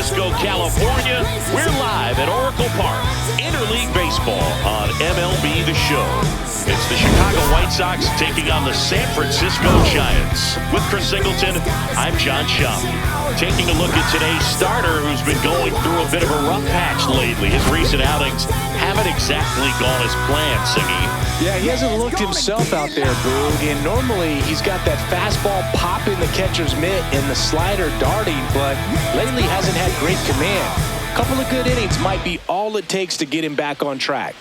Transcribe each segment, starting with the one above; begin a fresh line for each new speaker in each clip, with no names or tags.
Francisco, California. We're live at Oracle Park. Interleague Baseball on MLB The Show. It's the Chicago White Sox taking on the San Francisco Giants. With Chris Singleton, I'm John Schaub. Taking a look at today's starter, who's been going through a bit of a rough patch lately. His recent outings haven't exactly gone as planned, Singy.
Yeah, he hasn't looked himself out there, Boog. And normally he's got that fastball pop in the catcher's mitt and the slider darting, but lately hasn't had great command. A couple of good innings might be all it takes to get him back on track.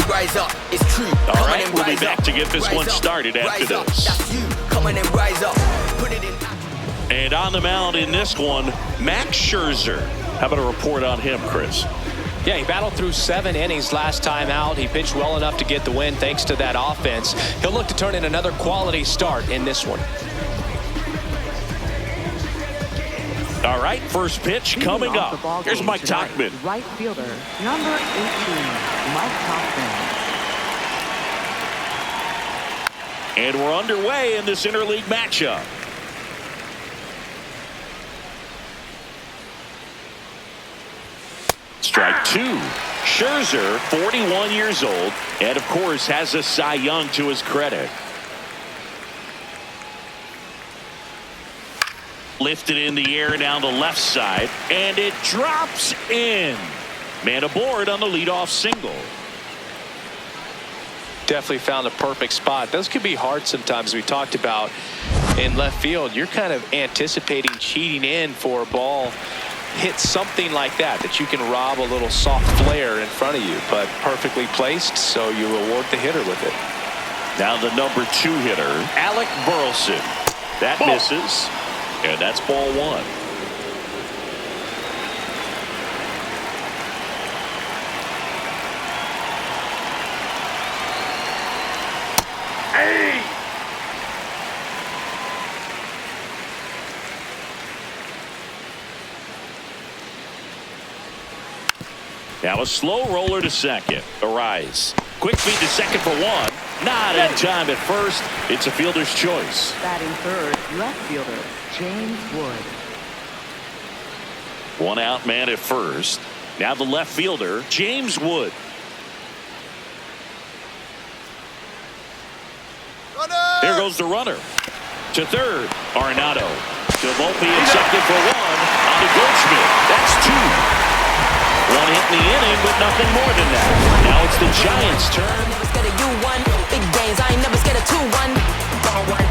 Rise up, it's true.
All right, we'll be back to get this one started after this.
That's you. Come on and rise up. Put it in.
And on the mound in this one, Max Scherzer. How about a report on him, Chris?
Yeah, he battled through 7 innings last time out. He pitched well enough to get the win thanks to that offense. He'll look to turn in another quality start in this one.
All right, first pitch coming up. Here's Mike Tauchman.
Right fielder, number 18, Mike Tauchman.
And we're underway in this interleague matchup. Strike 2. Scherzer, 41 years old, and of course has a Cy Young to his credit. Lifted in the air down the left side, and it drops in. Man aboard on the leadoff single.
Definitely found a perfect spot. Those could be hard sometimes. We talked about in left field, you're kind of anticipating cheating in for a ball. Hit something like that you can rob a little soft flare in front of you, but perfectly placed, so you reward the hitter with it.
Now the number 2 hitter, Alec Burleson. That misses. And that's ball 1. Hey! Now a slow roller to second. Arise. Quick feed to second for 1. Not in time at first. It's a fielder's choice.
Batting third, left fielder, James Wood.
1 out man at first. Now the left fielder, James Wood. There goes the runner. To third, Arenado. To Volpe in second for 1. On to Goldschmidt. That's 2. 1 hit in the inning, but nothing more than that. Now it's the Giants' turn.
Never scared of you, one. Big games, I ain't never scared of 2-1. Ball 1,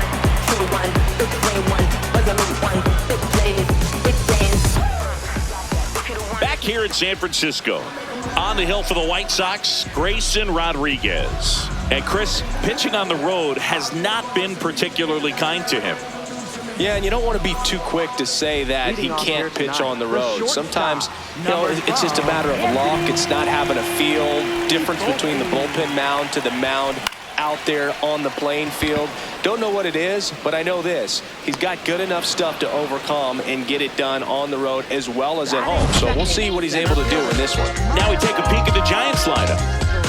2-1, big play 1, resolute 1, big plays, big games.
Back here in San Francisco, on the hill for the White Sox, Grayson Rodriguez. And Chris, pitching on the road has not been particularly kind to him.
Yeah, and you don't want to be too quick to say that he can't pitch on the road. Sometimes, it's just a matter of luck. It's not having a feel. Difference between the bullpen mound to the mound out there on the playing field. Don't know what it is, but I know this. He's got good enough stuff to overcome and get it done on the road as well as at home. So we'll see what he's able to do in this one.
Now we take a peek at the Giants lineup.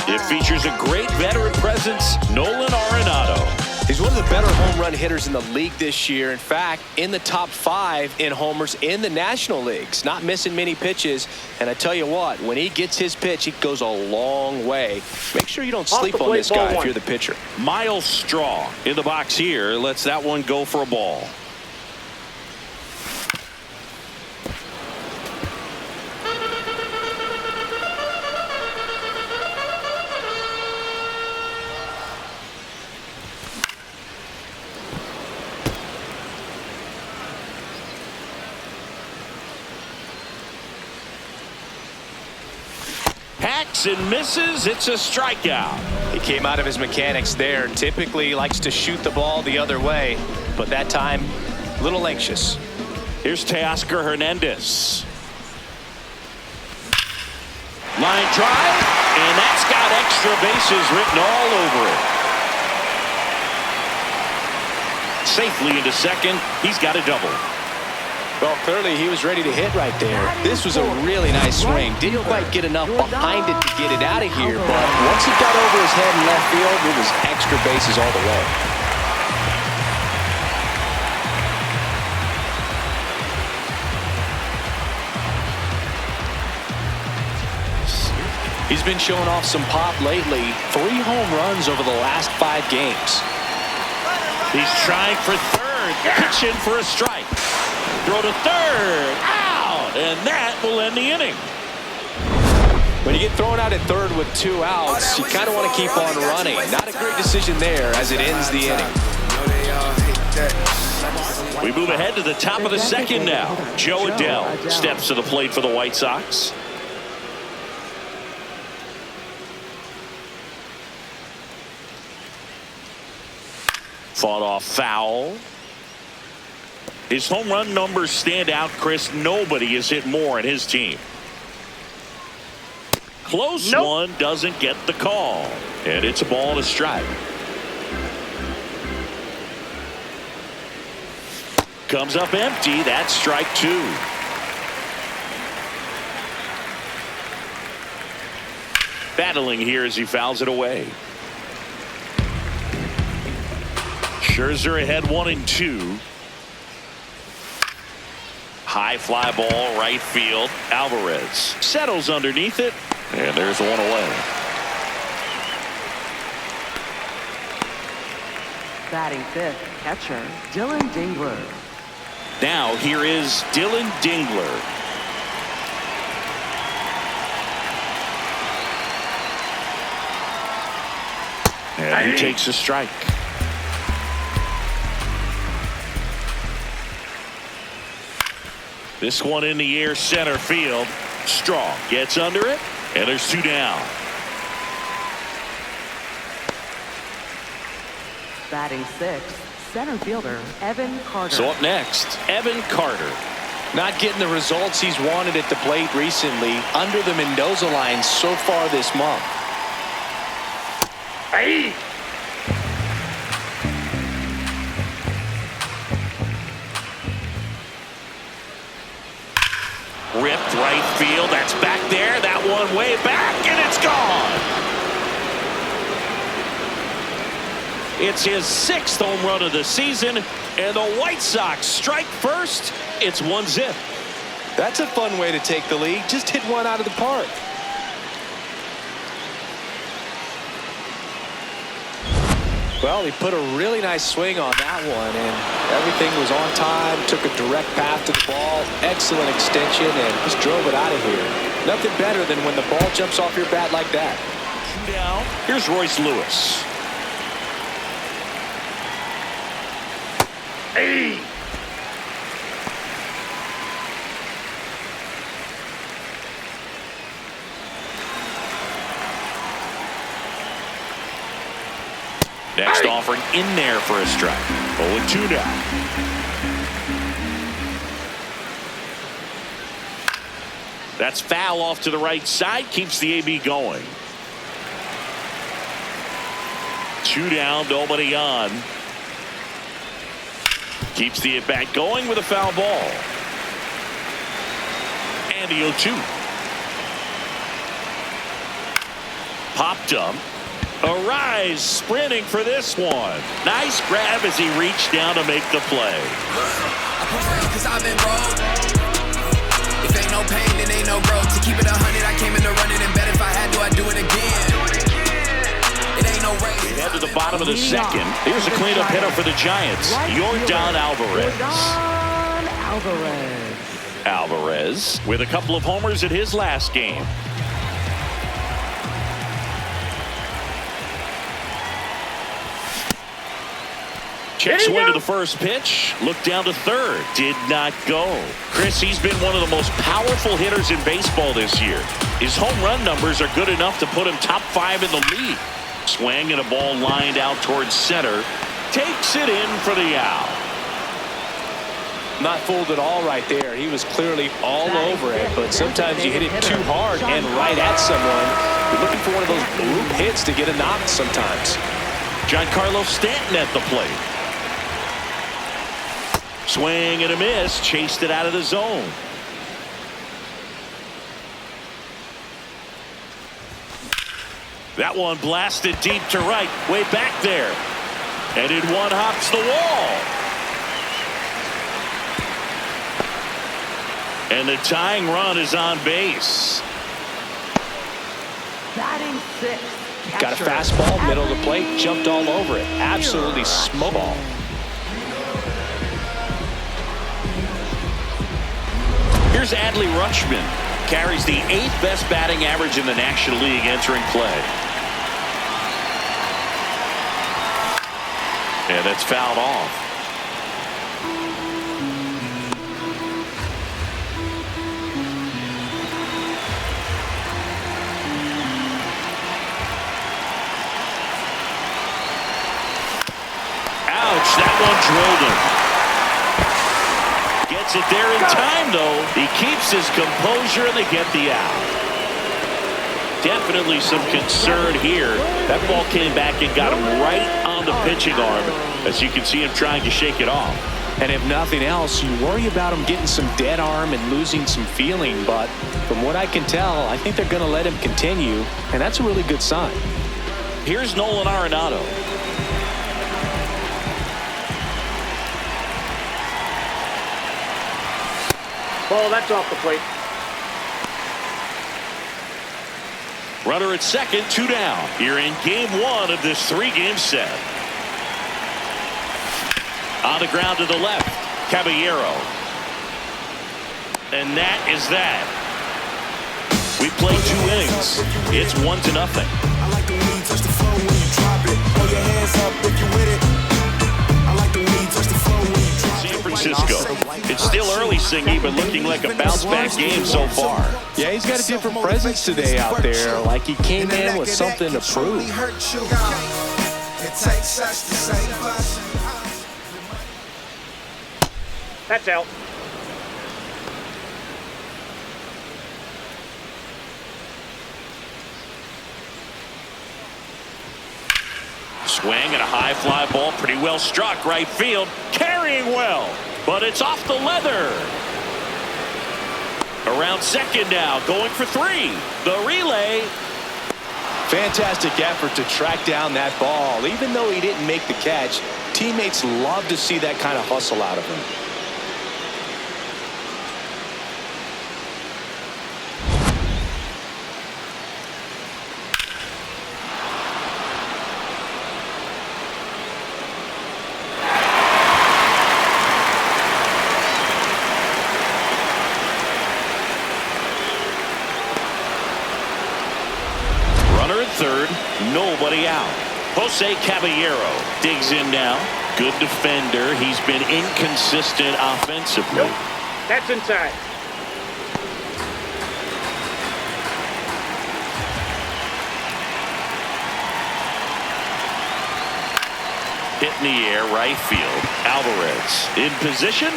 It features a great veteran presence, Nolan Arenado.
He's one of the better home run hitters in the league this year. In fact, in the top 5 in homers in the National Leagues. Not missing many pitches. And I tell you what, when he gets his pitch, he goes a long way. Make sure you don't sleep on this guy if you're the pitcher.
Miles Straw in the box here. Lets that one go for a ball. Hacks and misses. It's a strikeout.
He came out of his mechanics there. Typically likes to shoot the ball the other way, but that time a little anxious.
Here's Teoscar Hernandez. Line drive, and that's got extra bases written all over it. Safely into second. He's got a double.
Well, clearly he was ready to hit right there. This was a really nice swing. Didn't quite get enough behind it to get it out of here, but once it got over his head in left field, it was extra bases all the way. He's been showing off some pop lately. 3 home runs over the last 5 games.
He's trying for third. Pitch in for a strike. Throw to third. Out! And that will end the inning.
When you get thrown out at third with 2 outs, you kind of want to keep on running. Not a great decision there as it ends the inning.
We move ahead to the top of the second now. Joe Adell steps to the plate for the White Sox. Fought off foul. His home run numbers stand out, Chris. Nobody has hit more in his team. Close one, doesn't get the call. And it's a ball and a strike. Comes up empty. That's strike 2. Battling here as he fouls it away. Scherzer ahead 1-2. High fly ball right field. Alvarez settles underneath it, and there's one away.
Batting 5th, catcher Dylan Dingler.
Now here is Dylan Dingler. And he takes a strike. This one in the air, center field. Strong gets under it, and there's 2 down.
Batting 6th, center fielder Evan Carter.
So up next, Evan Carter.
Not getting the results he's wanted at the plate recently under the Mendoza line so far this month.
Hey! Ripped right field. That's back there. That one way back, and it's gone. It's his 6th home run of the season, and the White Sox strike first. It's 1-0.
That's a fun way to take the lead. Just hit one out of the park. Well, he put a really nice swing on that one, and everything was on time, took a direct path to the ball, excellent extension, and just drove it out of here. Nothing better than when the ball jumps off your bat like that.
Down. Here's Royce Lewis. Hey! Next offering in there for a strike. 0-2 now. That's foul off to the right side. Keeps the AB going. 2 down, nobody on. Keeps the at-bat going with a foul ball. And the 0-2. Popped up. Arise sprinting for this one. Nice grab as he reached down to make the play.
Cause I've been broke. If ain't no pain, then ain't no growth. To keep it 100, I came in to run it and bet if I had to, I'd do it again. It ain't no race.
We head to the bottom of the second. Here's a cleanup hitter for the Giants. Yordan Alvarez. Alvarez with a couple of homers in his last game. Check swing to the first pitch. Look down to third. Did not go. Chris, he's been one of the most powerful hitters in baseball this year. His home run numbers are good enough to put him top 5 in the league. Swing and a ball lined out towards center. Takes it in for the out.
Not fooled at all right there. He was clearly all over it, but sometimes you hit it too hard and right at someone. You're looking for one of those bloop hits to get a knock sometimes.
Giancarlo Stanton at the plate. Swing and a miss. Chased it out of the zone. That one blasted deep to right. Way back there. And in one hops the wall. And the tying run is on base.
Batting sixth.
Got a fastball, middle of the plate, jumped all over it. Absolutely smoked ball.
Here's Adley Rutschman. Carries the 8th best batting average in the National League entering play. And that's fouled off. Ouch, that one drilled him. Gets it there in time, though. He keeps his composure, and they get the out. Definitely some concern here. That ball came back and got him right on the pitching arm, as you can see him trying to shake it off.
And if nothing else, you worry about him getting some dead arm and losing some feeling. But from what I can tell, I think they're going to let him continue, and that's a really good sign.
Here's Nolan Arenado.
Ball, that's off the plate.
Runner at second, 2 down. Here in game 1 of this 3-game set. On the ground to the left, Caballero. And that is that. We played 2 innings. It's 1-0.
I like the way you touch the floor when you drop it. Hold your hands up if you with it. I like the way you touch the floor when you drop it.
San Francisco. It's still early, Singy, but looking like a bounce-back game so far.
Yeah, he's got a different presence today out there. Like he came in with something to prove.
That's out.
Swing and a high fly ball, pretty well struck right field, carrying well, but it's off the leather. Around second now, going for 3. The relay.
Fantastic effort to track down that ball. Even though he didn't make the catch, teammates love to see that kind of hustle out of him.
Third, nobody out. Jose Caballero digs in now. Good defender. He's been inconsistent offensively.
Nope. That's inside.
Hit in the air, right field. Alvarez in position,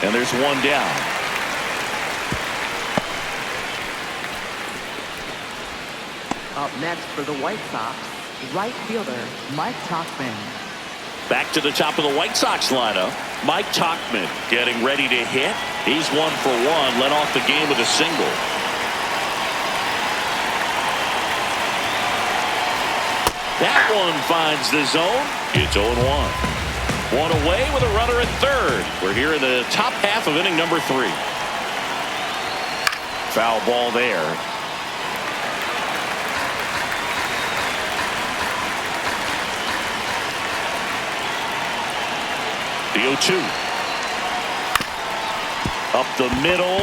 and there's 1 down.
Up next for the White Sox, right fielder Mike Tauchman.
Back to the top of the White Sox lineup. Mike Tauchman getting ready to hit. He's 1 for 1, led off the game with a single. That one finds the zone. It's 0-1. 1 away with a runner at third. We're here in the top half of inning number 3. Foul ball there. The 0-2. Up the middle.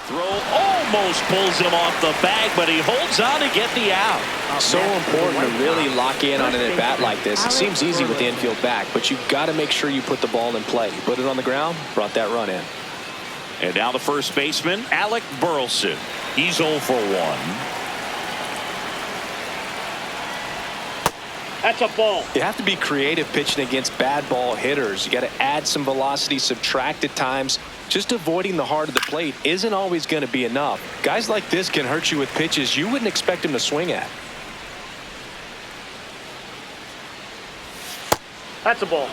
Throw almost pulls him off the bag, but he holds on to get the out.
So important to really lock in on an at-bat like this. It seems easy with the infield back, but you've got to make sure you put the ball in play. You put it on the ground, brought that run in.
And now the first baseman, Alec Burleson. He's 0 for 1.
That's a ball.
You have to be creative pitching against bad ball hitters. You got to add some velocity, subtract at times. Just avoiding the heart of the plate isn't always going to be enough. Guys like this can hurt you with pitches you wouldn't expect him to swing at.
That's a ball.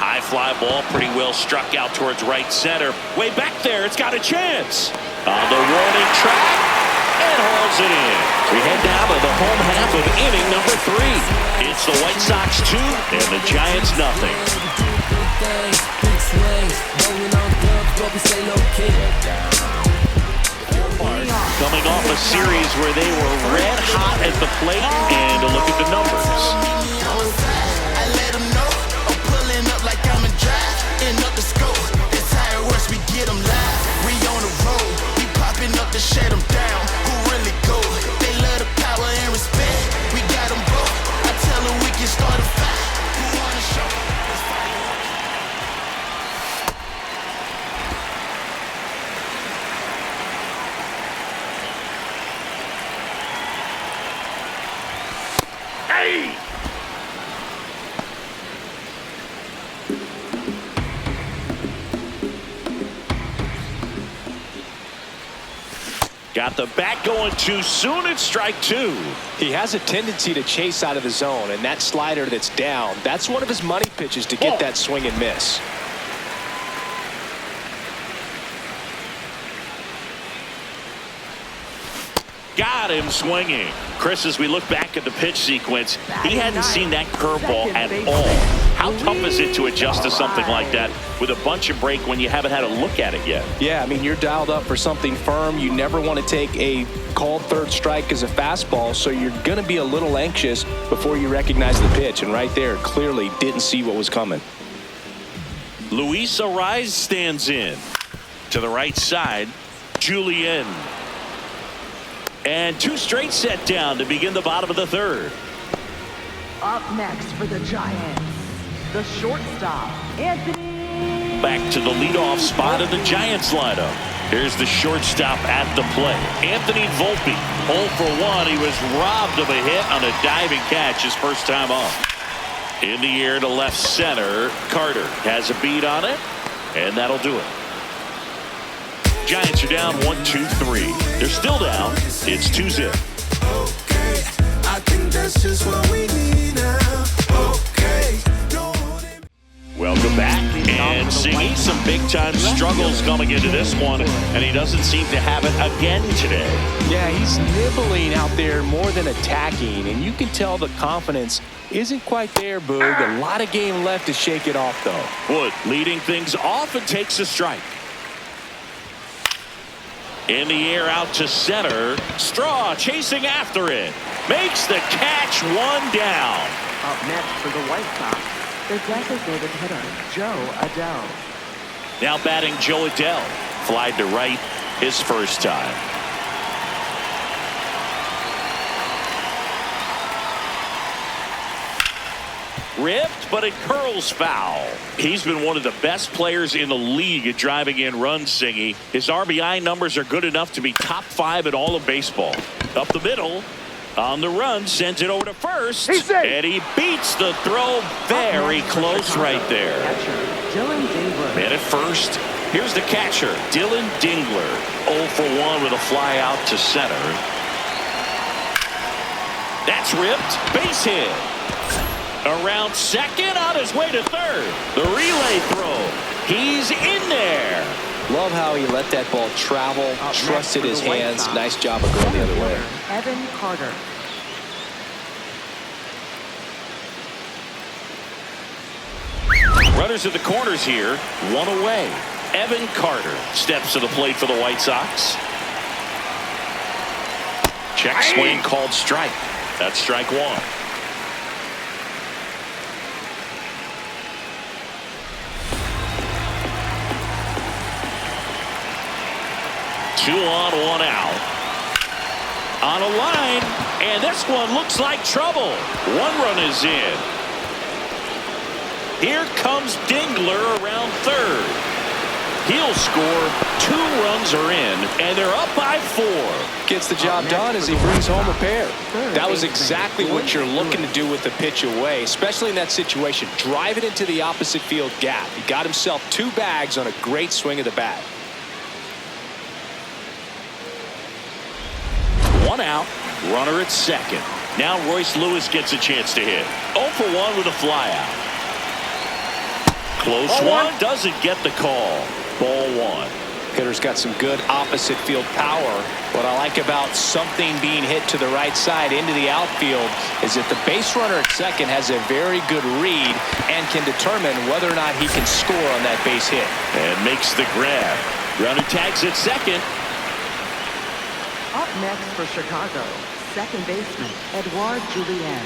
High fly ball, pretty well struck out towards right center. Way back there, it's got a chance. On the warning track, and hauls it in. We head down to the home half of inning number 3. It's the White Sox 2 and the Giants nothing. Coming off a series where they were red hot at the plate, and a look at the numbers.
I let them know I'm pulling up like I'm a drive. And up the scope, that's how it works. We get them live. We on the road, we popping up to shut them down. Who really go? They love the power and respect. We got them both. I tell them we can start a fight. Who wanna show?
Hey! Got the bat going too soon. It's strike 2.
He has a tendency to chase out of the zone, and that slider that's down, that's one of his money pitches to get that swing and miss.
Got him swinging. Chris, as we look back at the pitch sequence, he hadn't seen that curveball at all. How tough is it to adjust to something like that with a bunch of break when you haven't had a look at it yet?
Yeah, I mean, you're dialed up for something firm. You never want to take a called third strike as a fastball, so you're going to be a little anxious before you recognize the pitch. And right there, clearly didn't see what was coming.
Luis Arraez stands in. To the right side, Julien. And 2 straight set down to begin the bottom of the 3rd.
Up next for the Giants, the shortstop, Anthony.
Back to the leadoff spot of the Giants lineup. Here's the shortstop at the plate, Anthony Volpe. 0 for 1. He was robbed of a hit on a diving catch his first time up. In the air to left center, Carter has a beat on it, and that'll do it. Giants are down 1-2-3. They're still down. It's 2-0.
Okay, I think that's just what we need now. Okay,
Welcome back. And seeing some big-time struggles coming into this one, and he doesn't seem to have it again today.
Yeah, he's nibbling out there more than attacking, and you can tell the confidence isn't quite there, Boog. A lot of game left to shake it off, though.
Wood leading things off and takes a strike. In the air out to center. Straw chasing after it. Makes the catch, 1 down.
Up next for the White Sox, the designated hitter, Joe Adell.
Now batting Joe Adell. Flied to right his first time. Ripped, but it curls foul. He's been one of the best players in the league at driving in runs, Singy. His RBI numbers are good enough to be top 5 in all of baseball. Up the middle, on the run, sends it over to first, and he beats the throw very close right there.
Catcher, Dylan Dingler.
And at first, here's the catcher, Dylan Dingler. 0 for 1 with a fly out to center. That's ripped, base hit. Around second, on his way to third. The relay throw. He's in there.
Love how he let that ball travel, trusted his hands. Nice job of going the other way.
Evan Carter.
Runners at the corners here, 1 away. Evan Carter steps to the plate for the White Sox. Check swing called strike. That's strike 1. Two on, 1 out. On a line, and this one looks like trouble. 1 run is in. Here comes Dingler around third. He'll score. 2 runs are in, and they're up by 4.
Gets the job done as he brings home a pair. That was exactly what you're looking to do with the pitch away, especially in that situation. Drive it into the opposite field gap. He got himself 2 bags on a great swing of the bat.
1 out, runner at second. Now Royce Lewis gets a chance to hit. 0 for 1 with a fly out. Close one. Doesn't get the call. Ball one.
Hitter's got some good opposite field power. What I like about something being hit to the right side into the outfield is that the base runner at second has a very good read and can determine whether or not he can score on that base hit.
And makes the grab. Runner tags at second.
Up next for Chicago, second baseman, Edouard Julien.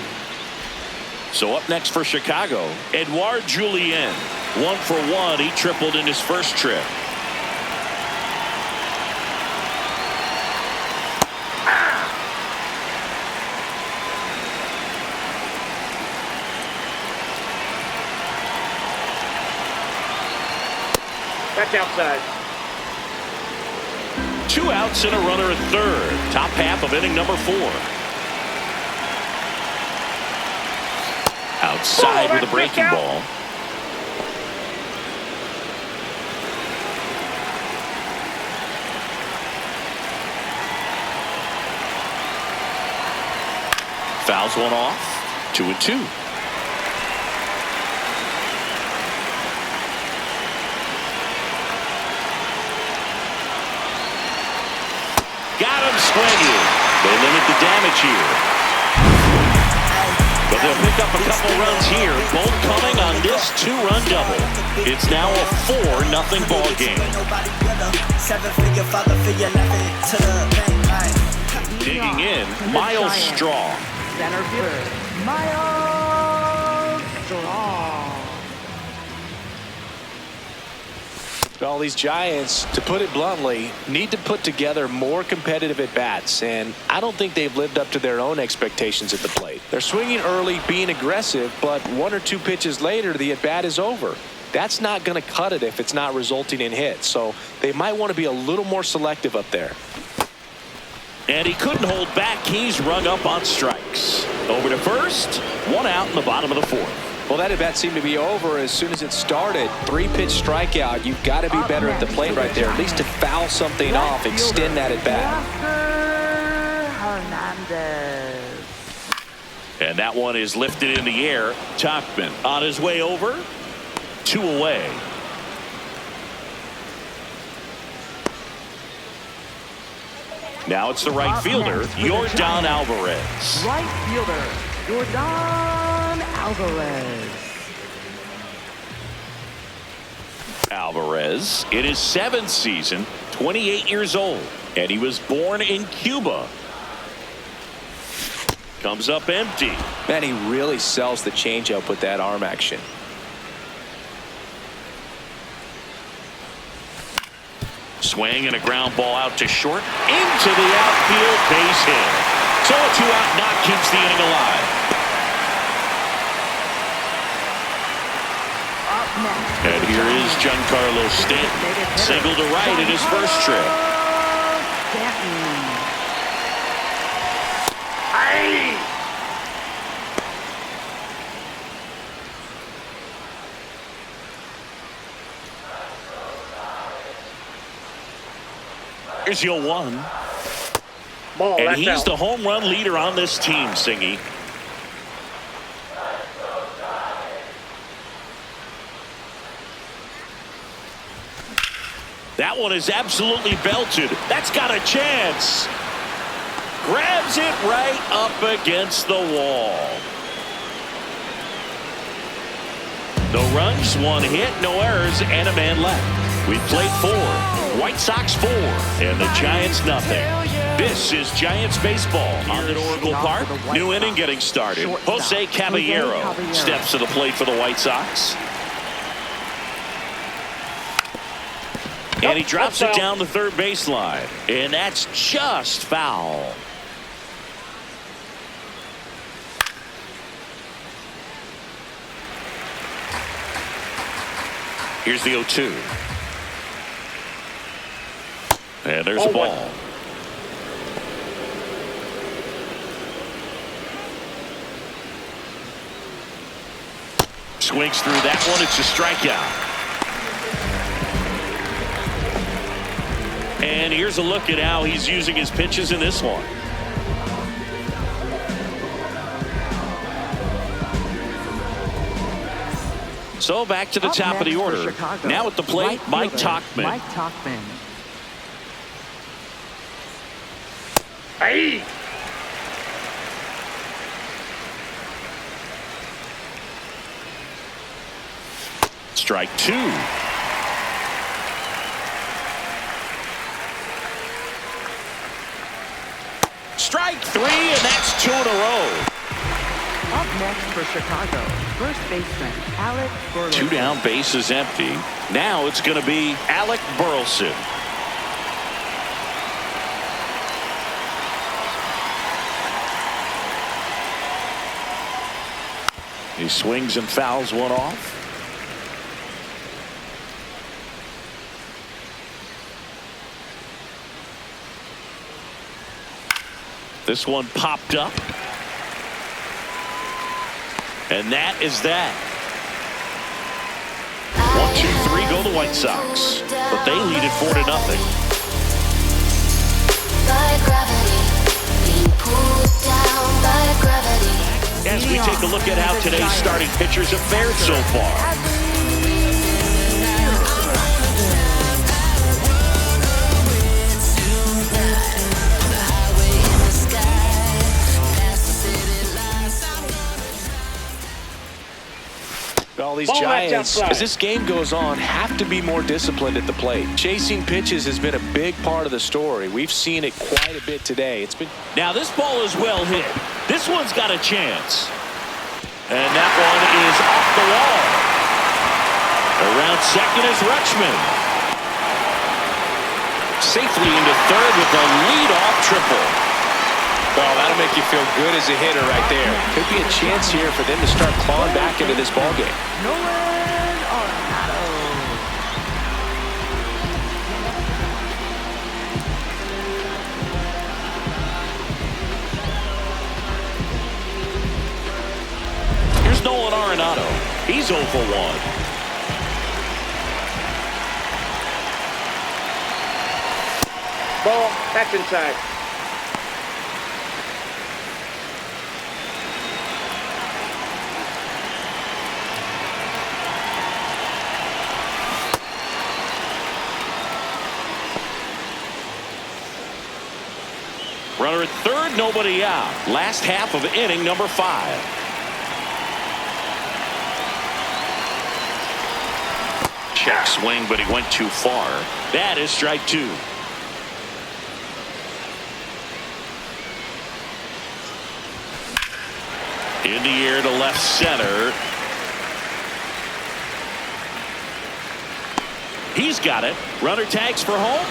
So up next for Chicago, Edouard Julien. 1 for 1. He tripled in his first trip.
That's outside.
2 outs and a runner at third. Top half of inning number 4. Outside with a breaking ball. Fouls one off. 2-2. Got him swinging. They limit the damage here. But they'll pick up a couple runs here, both coming on this 2-run double. It's now a 4-0 ball game. Digging in, Miles Straw.
Center fielder, Miles Straw.
Well, these Giants, to put it bluntly, need to put together more competitive at-bats, and I don't think they've lived up to their own expectations at the plate. They're swinging early, being aggressive, but 1 or 2 pitches later, the at-bat is over. That's not going to cut it if it's not resulting in hits, so they might want to be a little more selective up there.
And he couldn't hold back. He's rung up on strikes. Over to first. 1 out in the bottom of the 4th.
Well, that at-bat seemed to be over as soon as it started. 3-pitch strikeout. You've got to be better at the plate right there, at least to foul something off, extend that at-bat.
Hernandez.
And that one is lifted in the air. Tauchman on his way over. 2 away. Now it's the right fielder, Yordan Alvarez.
Right fielder, Yordan Alvarez.
Alvarez in his 7th season, 28 years old, and he was born in Cuba. Comes up empty.
Man, he really sells the changeup with that arm action.
Swing and a ground ball out to short. Into the outfield, base hit. So a 2-out knock keeps the inning alive.
Up next.
And here is Giancarlo Stanton. Single to right in his first trip.
Stanton.
Here's your 1.
Ball,
And
that's
he's
out.
the home run leader on this team, Singy. That one is absolutely belted. That's got a chance. Grabs it right up against the wall. No runs, 1 hit, no errors, and a man left. We've played 4. White Sox 4, and the Giants nothing. This is Giants baseball on at Oracle Park. New inning getting started. Jose Caballero steps to the plate for the White Sox. And he drops it down the third baseline. And that's just foul. Here's the 0-2. And there's a ball. Swings through that one. It's a strikeout. And here's a look at how he's using his pitches in this one. So back to the
Up
top of the
next for
order.
Chicago,
Now at the plate,
right
Mike
fielder,
Tauchman.
Mike Tauchman.
Hey!
Strike two. Strike three, and that's two in a row.
Up next for Chicago, first baseman Alec Burleson.
2 down, base is empty. Now it's going to be Alec Burleson. He swings and fouls one off. This one popped up. And that is that. 1, 2, 3 go the White Sox. But they lead it 4-0. As we take a look at how today's starting pitchers have fared so far.
All these
Ball left
Giants,
outside.
as this game goes on, have to be more disciplined at the plate. Chasing pitches has been a big part of the story. We've seen it quite a bit today. It's been.
Now this ball is well hit. This one's got a chance. And that one is off the wall. Around second is Rutschman. Safely into third with a leadoff triple.
Well, that'll make you feel good as a hitter right there. Could be a chance here for them to start clawing back into this ballgame.
Nolan Arenado.
Here's Nolan Arenado. He's 0 for 1.
Ball, that's inside.
Runner at third, nobody out. Last half of inning number 5. Check swing, but he went too far. That is strike 2. In the air to left center. He's got it. Runner tags for home.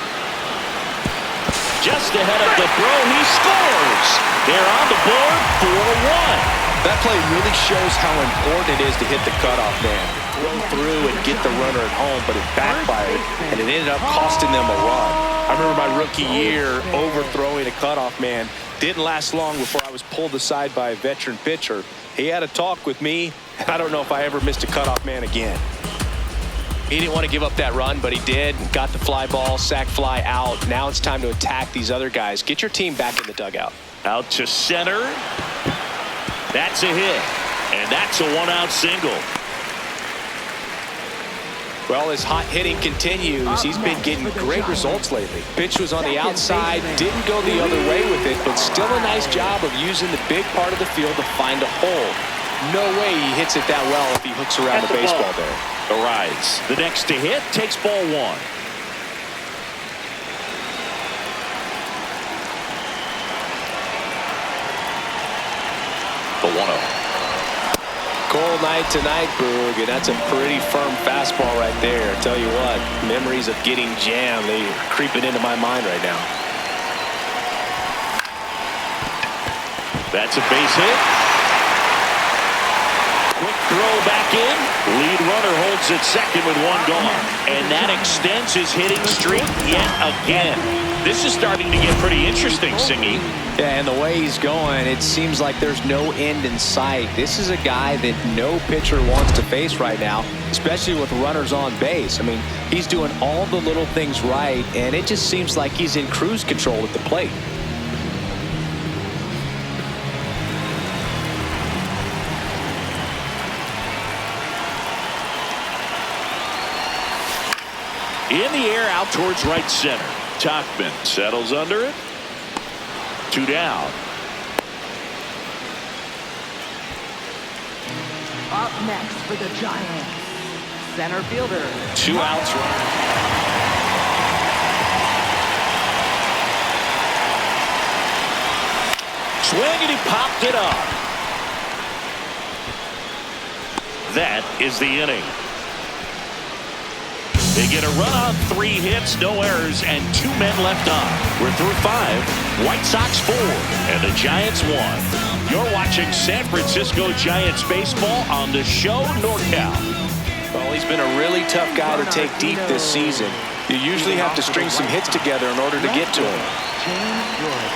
Just ahead of the throw, he scores. They're on the board, 4-1.
That play really shows how important it is to hit the cutoff man. Throw through and get the runner at home, but it backfired, and it ended up costing them a run. I remember my rookie year overthrowing a cutoff man. Didn't last long before I was pulled aside by a veteran pitcher. He had a talk with me, and I don't know if I ever missed a cutoff man again. He didn't want to give up that run, but he did. Got the fly ball, sac fly out. Now it's time to attack these other guys. Get your team back in the dugout.
Out to center. That's a hit. And that's a 1-out single.
Well, his hot hitting continues. He's been getting great results lately. Pitch was on the outside, didn't go the other way with it, but still a nice job of using the big part of the field to find a hole. No way he hits it that well if he hooks around the baseball there.
Arrives. The next to hit takes ball 1. The 1-0.
Cold night tonight, Boog, and that's a pretty firm fastball right there. I tell you what, memories of getting jammed, they are creeping into my mind right now.
That's a base hit. Quick throw back in. Lead runner holds at second with 1 gone. And that extends his hitting streak yet again. This is starting to get pretty interesting, Singy.
Yeah, and the way he's going, it seems like there's no end in sight. This is a guy that no pitcher wants to face right now, especially with runners on base. I mean, he's doing all the little things right, and it just seems like he's in cruise control at the plate.
In the air out towards right center. Tauchman settles under it. 2 down.
Up next for the Giants, center fielder.
2 outs.
Swing and he popped it up. That is the inning. They get a run on 3 hits, no errors, and 2 men left on. We're through 5. White Sox 4 and the Giants 1. You're watching San Francisco Giants baseball on the show NorCal.
Well, he's been a really tough guy to take deep this season. You usually have to string some hits together in order to get to him.
James Wood.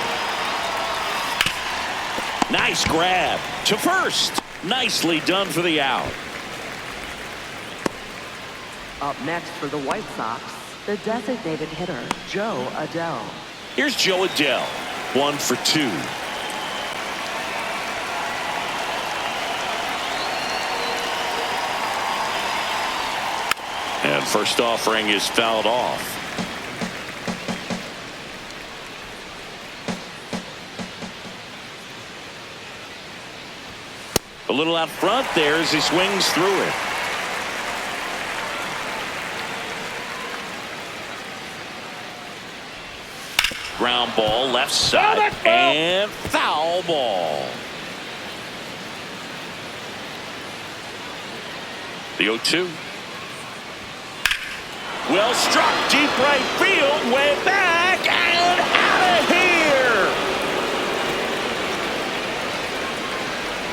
Nice grab to first. Nicely done for the out.
Up next for the White Sox, the designated hitter, Joe Adell.
Here's Joe Adell. 1 for 2. And first offering is fouled off. A little out front there as he swings through it. Ground ball left side and foul ball. The 0-2. Well struck deep right field, way back and out of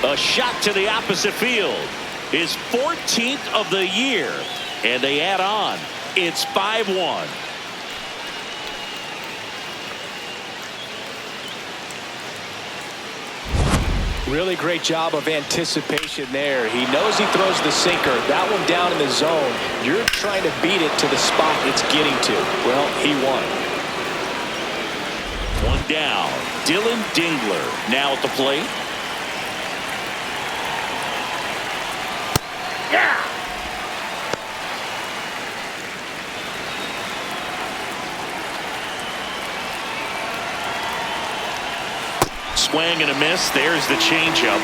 here. A shot to the opposite field. His 14th of the year, and they add on. It's 5-1.
Really great job of anticipation there. He knows he throws the sinker. That one down in the zone. You're trying to beat it to the spot it's getting to. Well, he won.
1 down. Dylan Dingler now at the plate. Yeah. Swing and a miss. There's the changeup.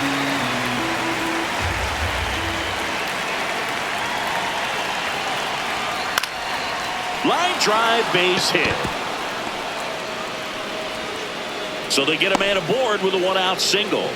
Line drive, base hit. So they get a man aboard with a 1-out single.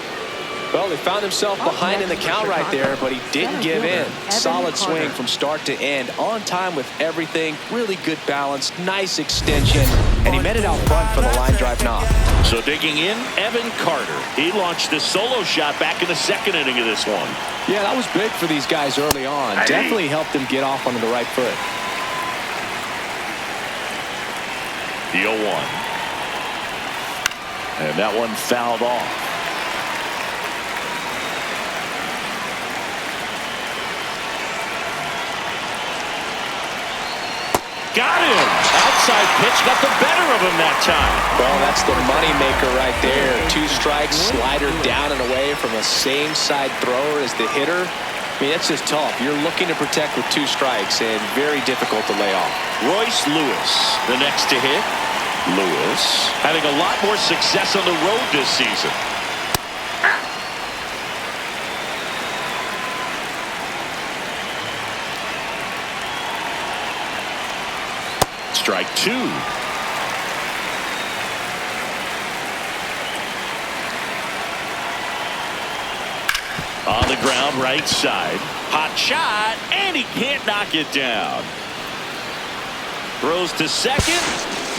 Well, they found himself behind in the count right there, but he didn't give in. Solid swing from start to end. On time with everything. Really good balance. Nice extension. And he met it out front for the line drive knock.
So digging in, Evan Carter. He launched a solo shot back in the 2nd inning of this one.
Yeah, that was big for these guys early on. Definitely helped them get off onto the right foot.
The 0-1. And that one fouled off. Got him. Outside pitch got the better of him that time.
Well, that's the money maker right there. 2 strikes, slider down and away from a same side thrower as the hitter. I mean, that's just tough. You're looking to protect with 2 strikes and very difficult to lay off.
Royce Lewis, the next to hit. Lewis having a lot more success on the road this season. Strike 2. On the ground, right side. Hot shot, and he can't knock it down. Throws to second.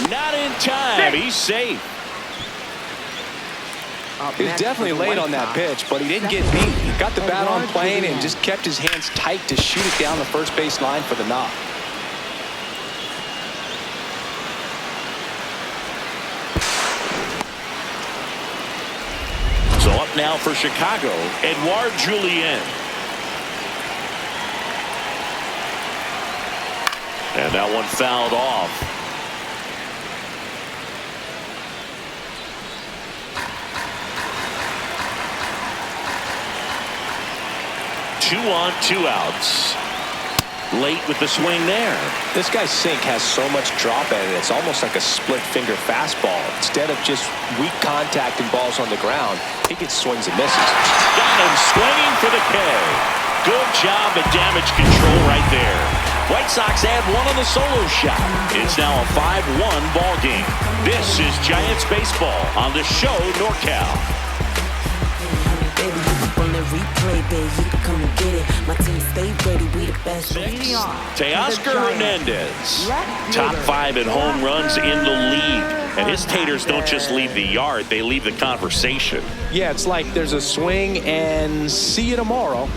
Not in time. He's safe.
He was definitely late on that pitch, but he didn't get beat. He got the bat on plane and just kept his hands tight to shoot it down the first base line for the knock.
So up now for Chicago, Edouard Julien. And that one fouled off. Two on, 2 outs. late with the swing there.
This guy's sink has so much drop in it. It's almost like a split finger fastball. Instead of just weak contact and balls on the ground, he gets swings and misses.
Got him swinging for the K. Good job at damage control right there. White Sox add one on the solo shot. It's now a 5-1 ball game. This is Giants baseball on the show NorCal.
Baby, you can pull and replay, baby. You can come and get it. My team stay ready. We the best.
Leading on.
Teoscar Hernandez, top 5 in home runs in the league. And his taters don't just leave the yard, they leave the conversation.
Yeah, it's like there's a swing and see you tomorrow.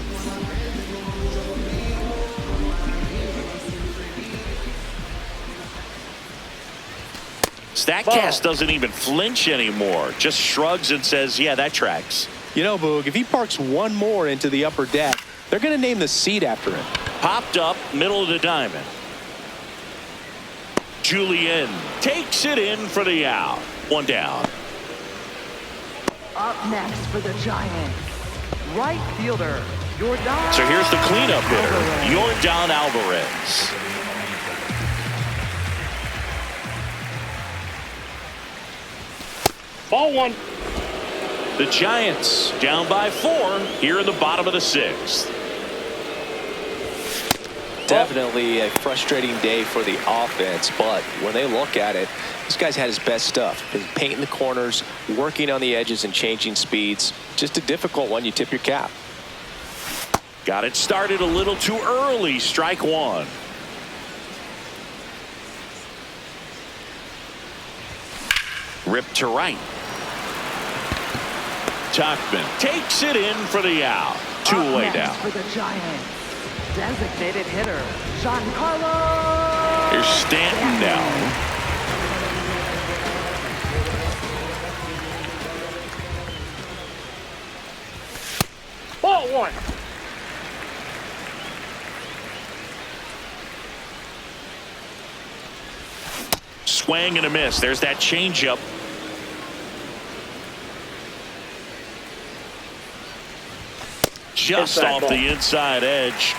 Statcast doesn't even flinch anymore, just shrugs and says, yeah, that tracks.
You know, Boog, if he parks one more into the upper deck, they're going to name the seat after him.
Popped up, middle of the diamond. Julien takes it in for the out. One down.
Up next for the Giants, right fielder, Yordan.
So here's the cleanup hitter, Yordan Alvarez.
Ball 1.
The Giants down by 4 here in the bottom of the 6th.
Definitely a frustrating day for the offense, but when they look at it, this guy's had his best stuff. He's painting the corners, working on the edges and changing speeds. Just a difficult one. You tip your cap.
Got it started a little too early. Strike 1. Ripped to right. Tauchman takes it in for the out. 2 away
Next
now.
for the Giants, designated hitter, Giancarlo.
Here's Stanton now.
Ball 1.
Swing and a miss. There's that changeup. Just
Inside
off
ball.
the inside edge.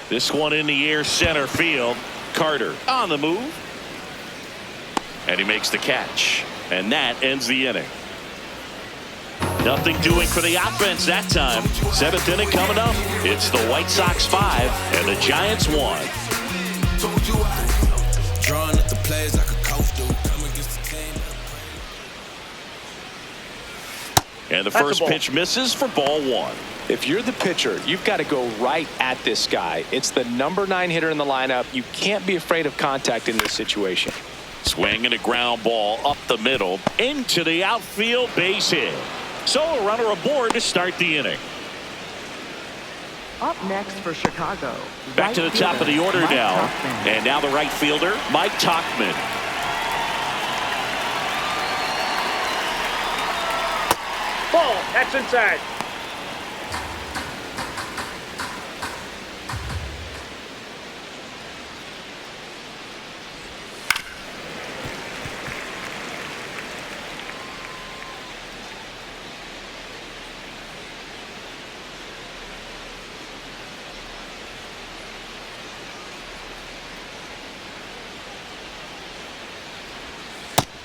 This one in the air, center field. Carter on the move. And he makes the catch. And that ends the inning. Nothing doing for the offense that time. 7th inning coming up. It's the White Sox 5 and the Giants 1.
Drawing up the plays like a coach do. Come against the team.
And the
That's a
first
ball.
pitch misses for ball 1.
If you're the pitcher, you've got to go right at this guy. It's the number 9 hitter in the lineup. You can't be afraid of contact in this situation.
Swing and a ground ball up the middle into the outfield, base hit. So a runner aboard to start the inning.
Up next for Chicago,
Back to the
right
top of the
fielder,
order
Mike
now.
Tauchman.
And now the right fielder, Mike Tauchman.
Ball. That's inside.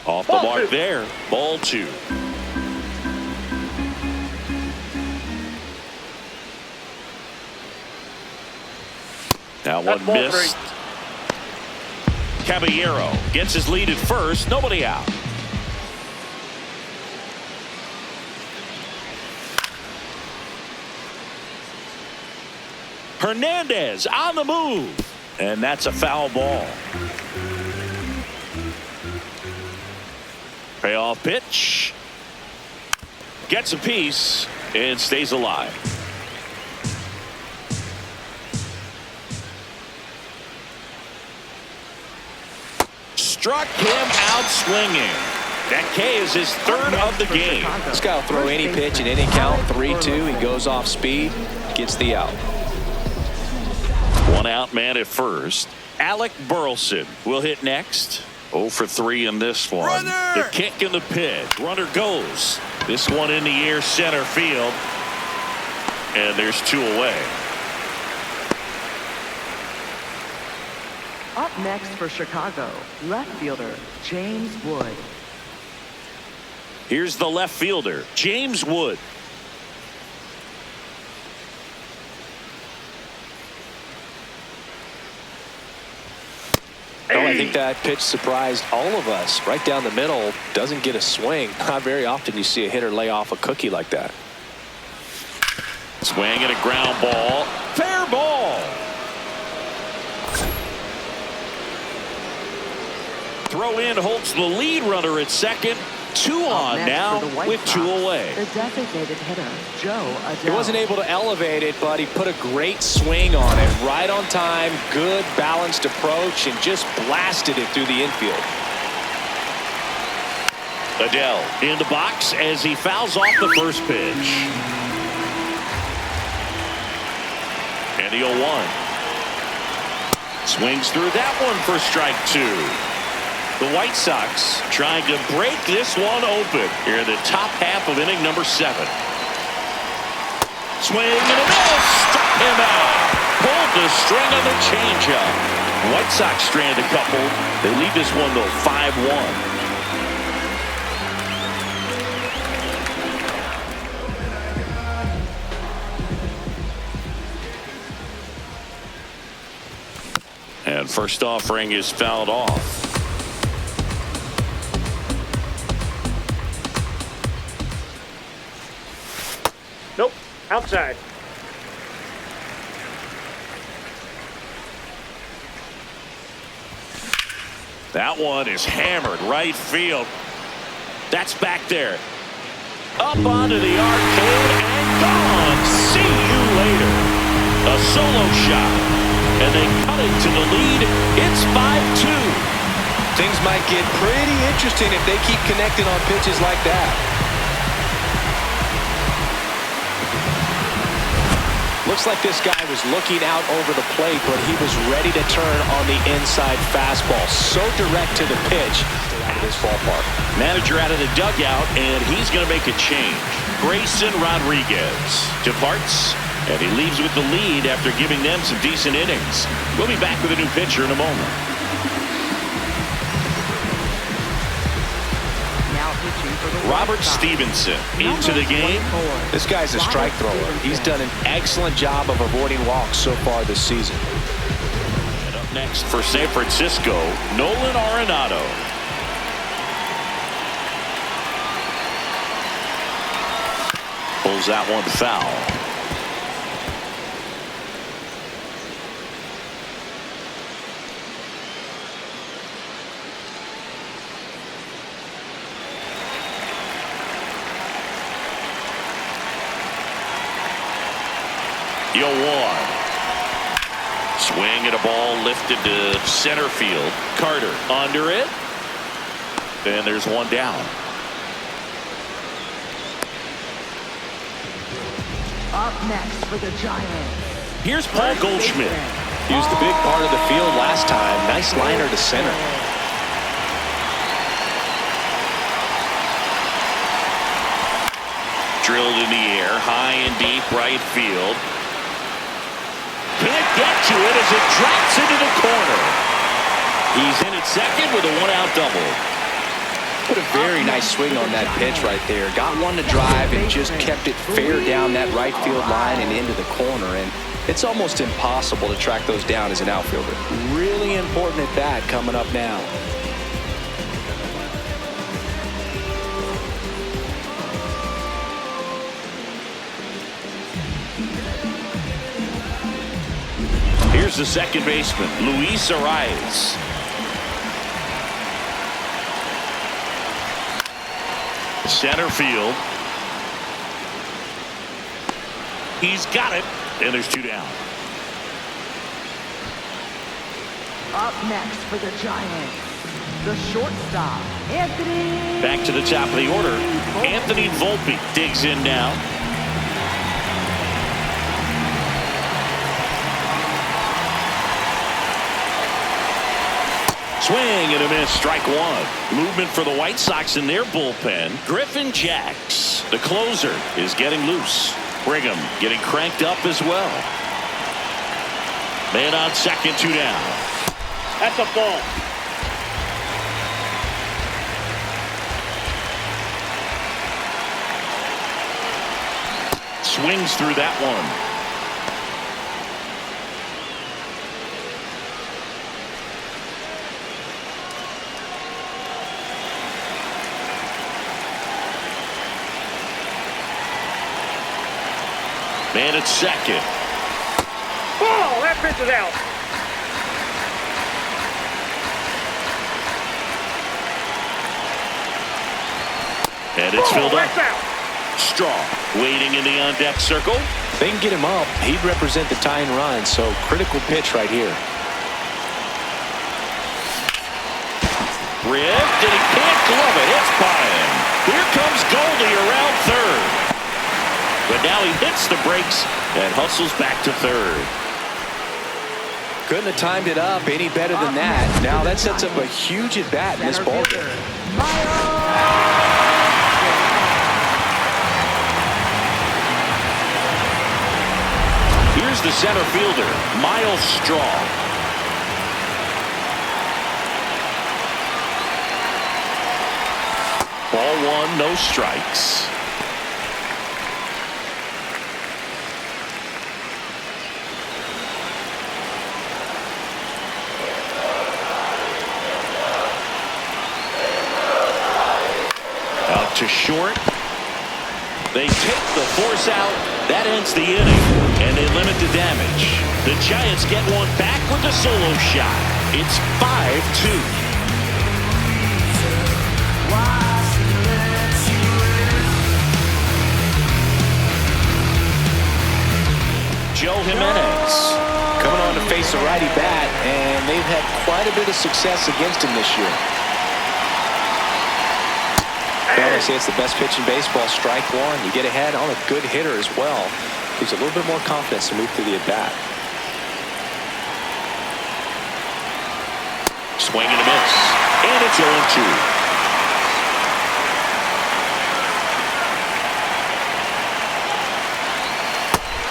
Off the
Ball
mark
2.
there. Ball 2. Now
That's
one
ball
missed. Caballero gets his lead at first. Nobody out. Hernandez on the move. And that's a foul ball. Payoff pitch. Gets a piece and stays alive. Struck him out swinging. That K is his 3rd of the game.
This guy will throw any pitch in any count. 3-2. He goes off speed, gets the out.
1 out man at first. Alec Burleson will hit next. 0 for 3 in this one.
Runner!
The kick in the pitch. Runner goes. This one in the air, center field. And there's 2 away.
Up next for Chicago, left fielder James Wood.
Here's the left fielder, James Wood.
Oh, I think that pitch surprised all of us. Right down the middle, doesn't get a swing. Not very often you see a hitter lay off a cookie like that.
Swing and a ground ball. Fair ball. Throw in holds the lead runner at second. 2 on now with 2 away.
The designated hitter, Joe Adele.
He wasn't able to elevate it, but he put a great swing on it. Right on time, good balanced approach, and just blasted it through the infield.
Adele in the box as he fouls off the first pitch. And the 0-1. Swings through that one for strike 2. The White Sox trying to break this one open here in the top half of inning number 7. Swing and a miss. Struck him out. Pulled the string on the changeup. White Sox strand a couple. They lead this one though 5-1. And first offering is fouled off.
Nope. Outside.
That one is hammered right field. That's back there. Up onto the arcade and gone. See you later. A solo shot. And they cut it to the lead. It's 5-2.
Things might get pretty interesting if they keep connecting on pitches like that. Looks like this guy was looking out over the plate, but he was ready to turn on the inside fastball. So direct to the pitch. Out of this ballpark.
Manager out of the dugout, and he's going to make a change. Grayson Rodriguez departs, and he leaves with the lead after giving them some decent innings. We'll be back with a new pitcher in a moment. Robert Stevenson into the game.
This guy's a strike thrower. He's done an excellent job of avoiding walks so far this season.
And up next for San Francisco, Nolan Arenado. Pulls that one foul. Yo, 1. Swing at a ball lifted to center field. Carter under it. And there's one down.
Up next for the Giants.
Here's Paul Goldschmidt.
He was the big part of the field last time. Nice liner to center.
Drilled in the air, high and deep right field. Can't get to it as it drops into the corner. He's in at second with a 1-out double.
Put a very nice swing on that pitch right there. Got one to drive and just kept it fair down that right field line and into the corner. And it's almost impossible to track those down as an outfielder. Really important at bat coming up now.
Here's the second baseman, Luis Arias. Center field. He's got it, and there's 2 down.
Up next for the Giants, the shortstop, Anthony.
Back to the top of the order. Anthony Volpe digs in now. Swing and a miss, strike one. Movement for the White Sox in their bullpen. Griffin Jax, the closer, is getting loose. Brigham getting cranked up as well. Man on second, 2 down.
That's a ball.
Swings through that one. Man at second.
Ball. That pitch is out.
And it's filled up.
That's out.
Straw waiting in the on-deck circle.
They can get him up. He'd represent the tying run, so critical pitch right here.
Ripped, and he can't glove it. It's by him. Here comes Goldie around third. But now he hits the brakes and hustles back to third.
Couldn't have timed it up any better than that. Now that sets up a huge at-bat in this ballgame.
Here's the center fielder, Miles Straw. Ball one, no strikes. Out to short. They take the force out. That ends the inning, and they limit the damage. The Giants get one back with a solo shot. It's 5-2. Joe Jimenez
coming on to face a righty bat, and they've had quite a bit of success against him this year. Well, they say it's the best pitch in baseball. Strike one. You get ahead on a good hitter as well. Gives a little bit more confidence to move through the at-bat.
Swing and a miss. And it's 0-2.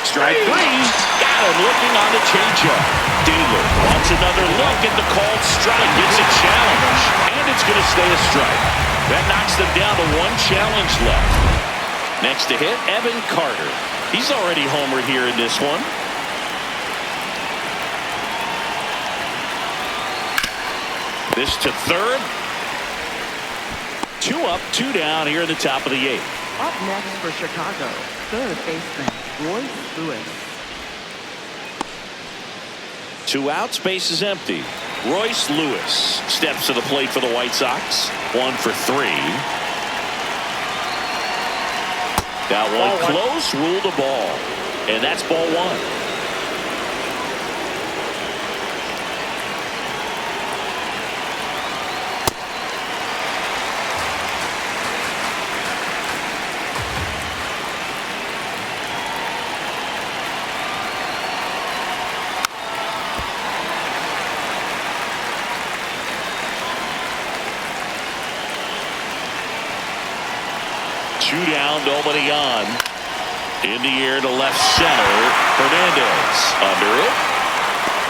Strike three. Got him looking on the changeup. Dealer wants another look at the called strike. It's a challenge. And it's going to stay a strike. That knocks them down to one challenge left. Next to hit, Evan Carter. He's already homered here in this one. This to third. 2 up, 2 down here in the top of the 8th.
Up next for Chicago, third baseman Royce Lewis.
2 outs, base is empty. Royce Lewis steps to the plate for the White Sox. 1 for 3. That one close, ruled a ball. And that's ball 1. Two down, nobody on. In the air to left center. Hernandez under it.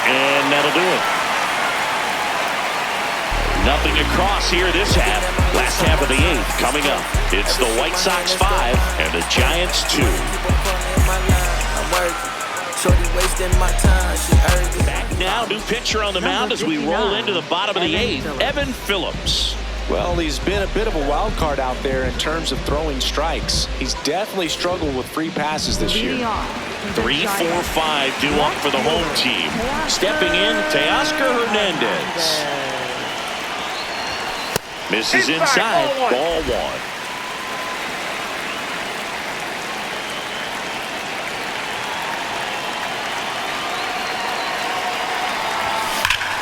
And that'll do it. Nothing across here this half. Last half of the 8th coming up. It's the White Sox 5 and the Giants 2. Back now, new pitcher on the mound as we roll into the bottom of the 8th. Evan Phillips.
Well, he's been a bit of a wild card out there in terms of throwing strikes. He's definitely struggled with free passes this year.
3, 4, 5 due up for the home team. Stepping in, Teoscar Hernandez. Misses inside, ball 1.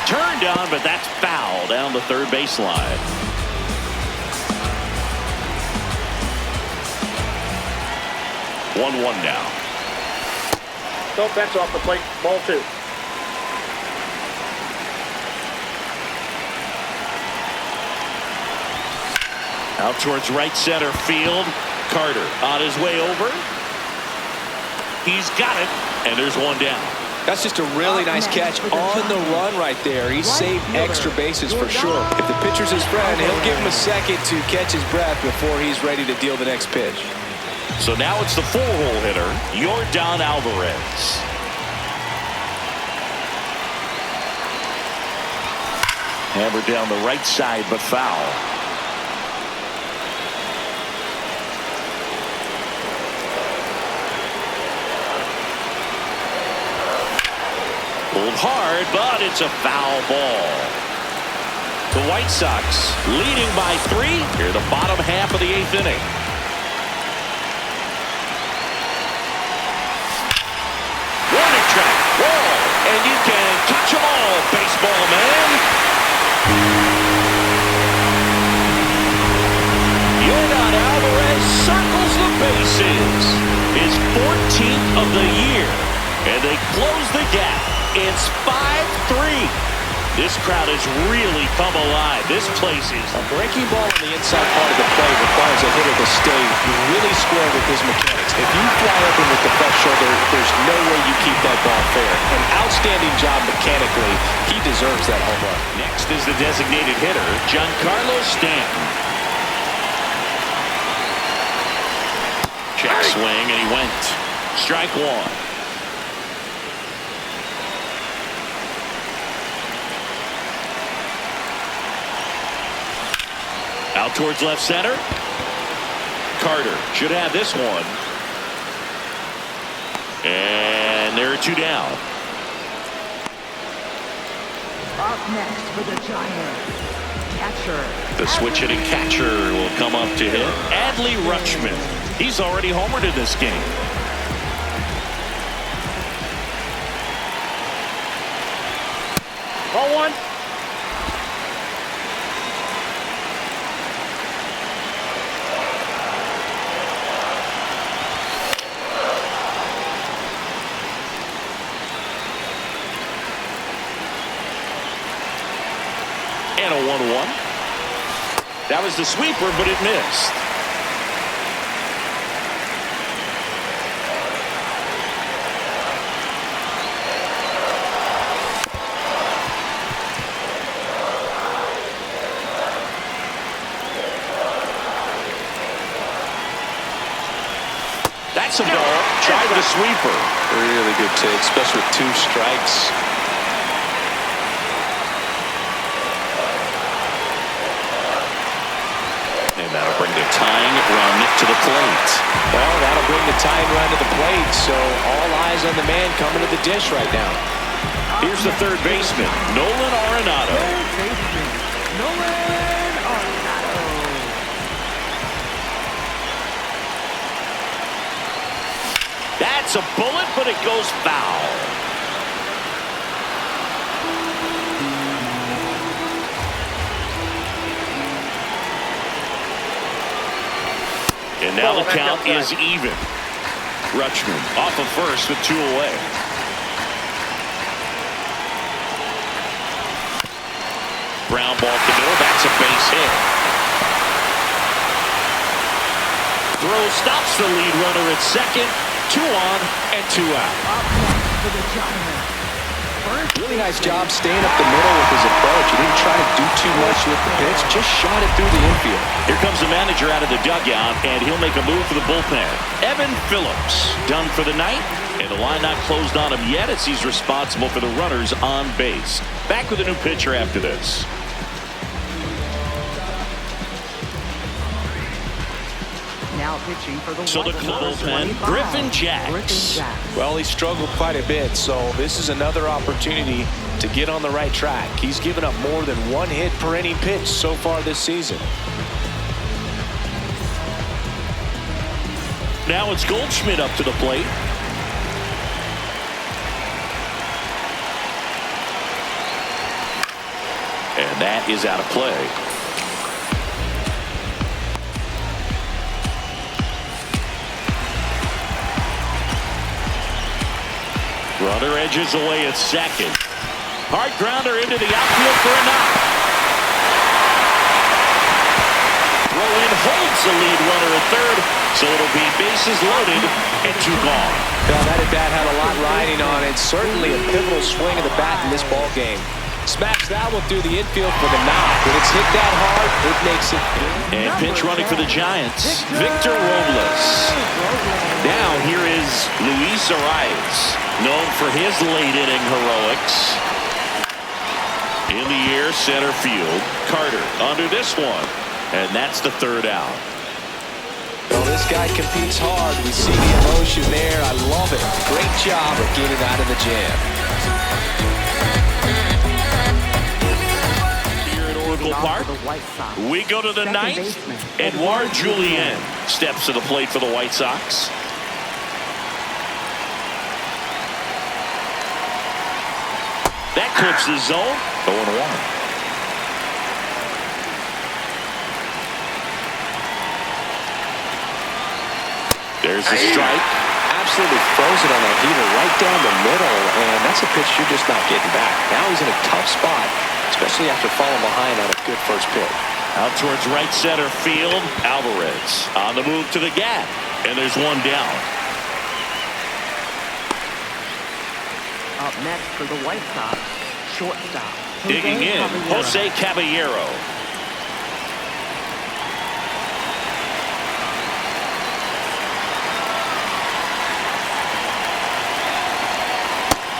Turned on, but that's foul down the third baseline. 1-1 now.
Don't that's off the plate. Ball 2.
Out towards right center field. Carter on his way over. He's got it, and there's one down.
That's just a really nice catch on the run right there. He saved extra bases for sure. If the pitcher's his friend, he'll give him a second to catch his breath before he's ready to deal the next pitch.
So now it's the 4-hole hitter, Yordan Alvarez. Hammered down the right side, but foul. Pulled hard, but it's a foul ball. The White Sox leading by 3 here the bottom half of the 8th inning. Warning track, wall, and you can touch them all, baseball man. Yordan Alvarez circles the bases. His 14th of the year, and they close the gap. It's 5-3. This crowd has really come alive. This place is...
A breaking ball on the inside part of the plate requires a hitter to stay really square with his mechanics. If you fly up him with the left shoulder, there's no way you keep that ball fair. An outstanding job mechanically. He deserves that home run.
Next is the designated hitter, Giancarlo Stanton. Check swing, and he went. Strike one. Out towards left center. Carter should have this one. And there are 2 down.
Up next for the Giants, catcher.
The switch hitting catcher will come up to hit. Adley Rutschman. He's already homered in this game.
Ball 1.
And a 1-1. That was the sweeper, but it missed. That's a ball. Tried the sweeper.
Really good take, especially with 2 strikes.
And that'll bring the tying run to the plate.
Well, that'll bring the tying run to the plate, so all eyes on the man coming to the dish right now.
Here's the third baseman, Nolan Arenado.
Nolan Arenado.
That's a bullet, but it goes foul. And now the count is even. Rutschman off of first with 2 away. Ground ball to the middle. That's a base hit. Throw stops the lead runner at second. 2 on and 2 out.
Up next for the Giants.
Really nice job staying up the middle with his approach. He didn't try to do too much with the pitch, just shot it through the infield.
Here comes the manager out of the dugout, and he'll make a move for the bullpen. Evan Phillips done for the night, and the line not closed on him yet as he's responsible for the runners on base. Back with a new pitcher after this.
Now pitching for the
So the
White Sox,
bullpen,
25,
Griffin Jax.
Griffin Jax.
Well, he struggled quite a bit, so this is another opportunity to get on the right track. He's given up more than 1 hit per inning pitch so far this season.
Now it's Goldschmidt up to the plate. And that is out of play. Runner edges away at second. Hard grounder into the outfield for a knock. Throw in holds the lead runner at third, so it'll be bases loaded and 2 gone.
Well, that at bat had a lot riding on it. Certainly a pivotal swing of the bat in this ball game. Smacks that one through the infield for the knock. When it's hit that hard, it makes it.
And pitch running for the Giants, Victor Robles. Now here is Luis Arraez, known for his late inning heroics. In the air, center field. Carter under this one. And that's the 3rd out.
Well, this guy competes hard. We see the emotion there. I love it. Great job of getting out of the jam.
Here at Oracle Park, we go to the 9th. Edouard Julien steps to the plate for the White Sox. That clips the zone. 0-1. There's a strike.
Absolutely frozen on that heater right down the middle, and that's a pitch you're just not getting back. Now he's in a tough spot, especially after falling behind on a good first pitch.
Out towards right center field. Alvarez on the move to the gap, and there's one down.
Up next for the White Sox, shortstop.
Digging in, Jose Caballero.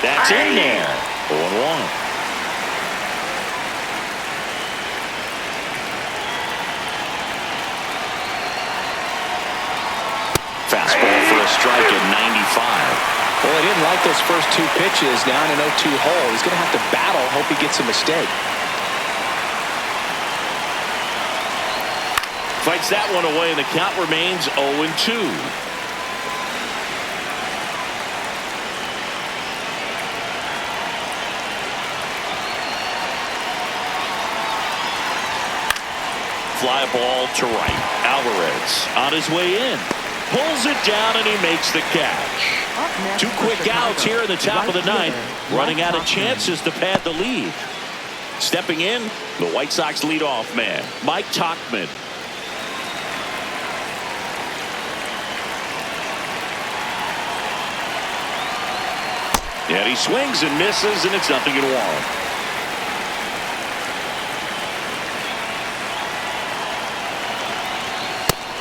That's in there. 0-1. Fastball for a strike at 95.
Well, he didn't like those first 2 pitches. Now in an 0-2 hole, he's going to have to battle. Hope he gets a mistake.
Fights that one away, and the count remains 0-2. Fly ball to right. Alvarez on his way in. Pulls it down, and he makes the catch. 2 quick outs here in the top of the 9th. Running out of chances to pad the lead. Stepping in, the White Sox leadoff man, Mike Tauchman. And he swings and misses, and it's 0-1.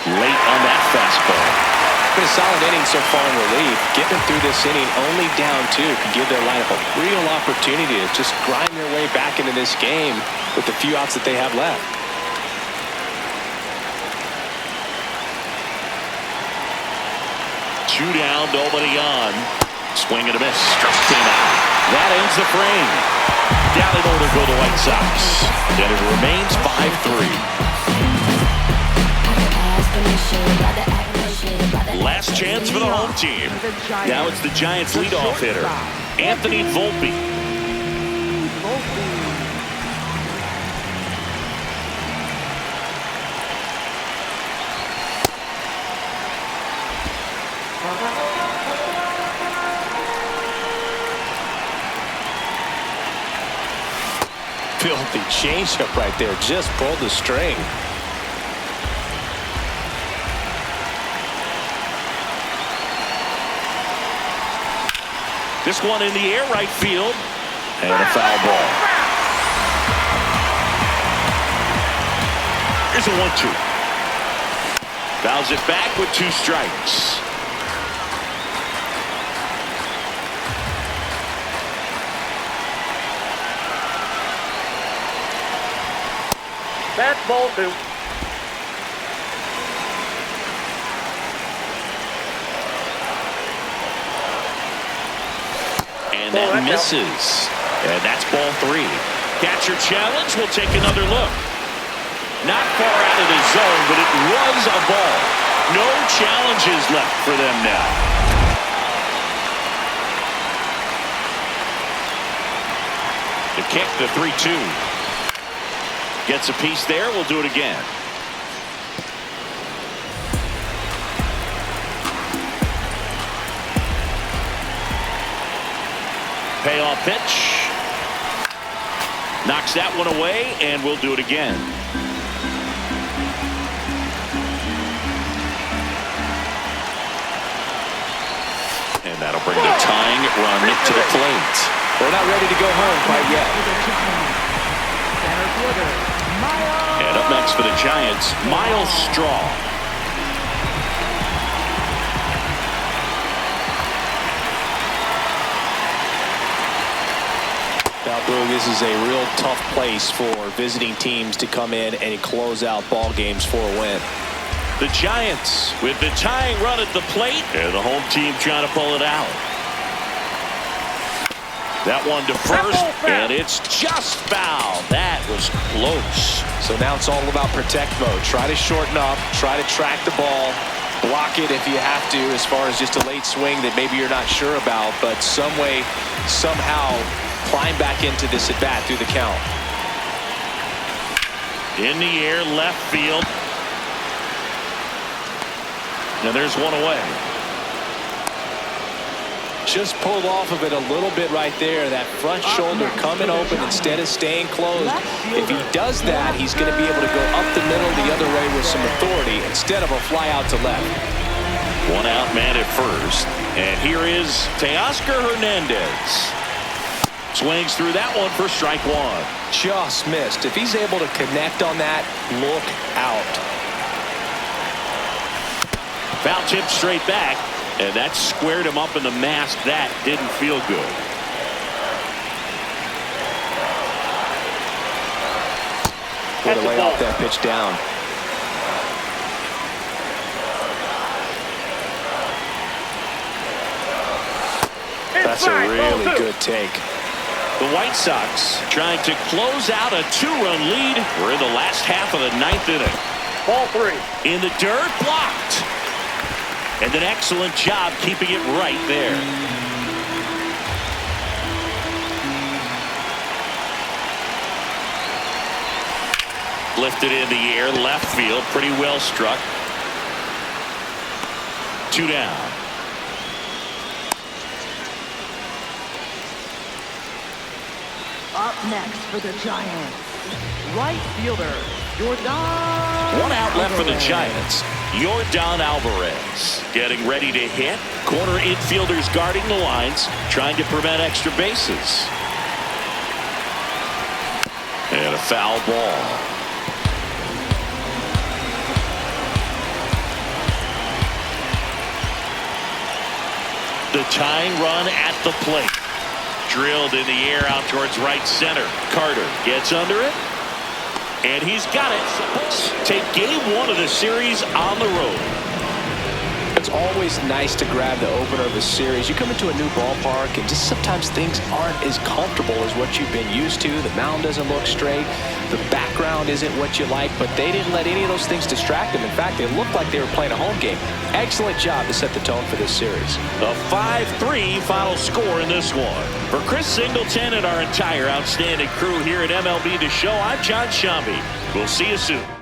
Late on that fastball.
Been a solid inning so far in relief. Getting through this inning only down 2 could give their lineup a real opportunity to just grind their way back into this game with the few outs that they have left.
Two down, nobody on. Swing and a miss. Came out. That ends the frame. Down in order go the White Sox. And it remains 5-3. Last chance for the home team. Now it's the Giants leadoff hitter, Anthony Volpe.
Filthy changeup right there. Just pulled the string.
This one in the air right field. And a foul ball. Here's a 1-2. Fouls it back with 2 strikes.
That's ball 2.
And that misses. And that's ball 3. Catcher challenge. We'll take another look. Not far out of the zone, but it was a ball. No challenges left for them now. The kick, the 3-2. Gets a piece there. We'll do it again. Payoff pitch. Knocks that one away, and we'll do it again. And that'll bring the tying run to the plate.
They're not ready to go home quite yet.
Center fielder, Miles.
And up next for the Giants, Miles Straw.
Now, Boog, this is a real tough place for visiting teams to come in and close out ball games for a win.
The Giants with the tying run at the plate, and the home team trying to pull it out. That one to first, and it's just foul. That was close.
So now it's all about protect mode. Try to shorten up, try to track the ball, block it if you have to, as far as just a late swing that maybe you're not sure about, but some way, somehow climb back into this at bat through the count.
In the air, left field. Now there's one away.
Just pulled off of it a little bit right there. That front shoulder coming open instead of staying closed. If he does that, he's going to be able to go up the middle the other way with some authority instead of a fly out to left.
One out man at first. And here is Teoscar Hernandez. Swings through that one for strike one.
Just missed. If he's able to connect on that, look out.
Foul tip straight back, and that squared him up in the mask. That didn't feel good.
Way to lay off that pitch down. That's a really good take.
The White Sox trying to close out a 2-run lead. We're in the last half of the 9th inning.
Ball 3.
In the dirt, blocked. And an excellent job keeping it right there. Lifted in the air, left field, pretty well struck. 2 down.
Up next for the Giants, right fielder, Yordan.
1 out left for the Giants. Yordan Alvarez getting ready to hit. Corner infielders guarding the lines, trying to prevent extra bases. And a foul ball. The tying run at the plate. Drilled in the air out towards right center. Carter gets under it. And he's got it. Take game 1 of the series on the road.
It's always nice to grab the opener of a series. You come into a new ballpark and just sometimes things aren't as comfortable as what you've been used to. The mound doesn't look straight. The background isn't what you like, but they didn't let any of those things distract them. In fact, they looked like they were playing a home game. Excellent job to set the tone for this series.
The 5-3 final score in this one. For Chris Singleton and our entire outstanding crew here at MLB The Show, I'm John Shambi. We'll see you soon.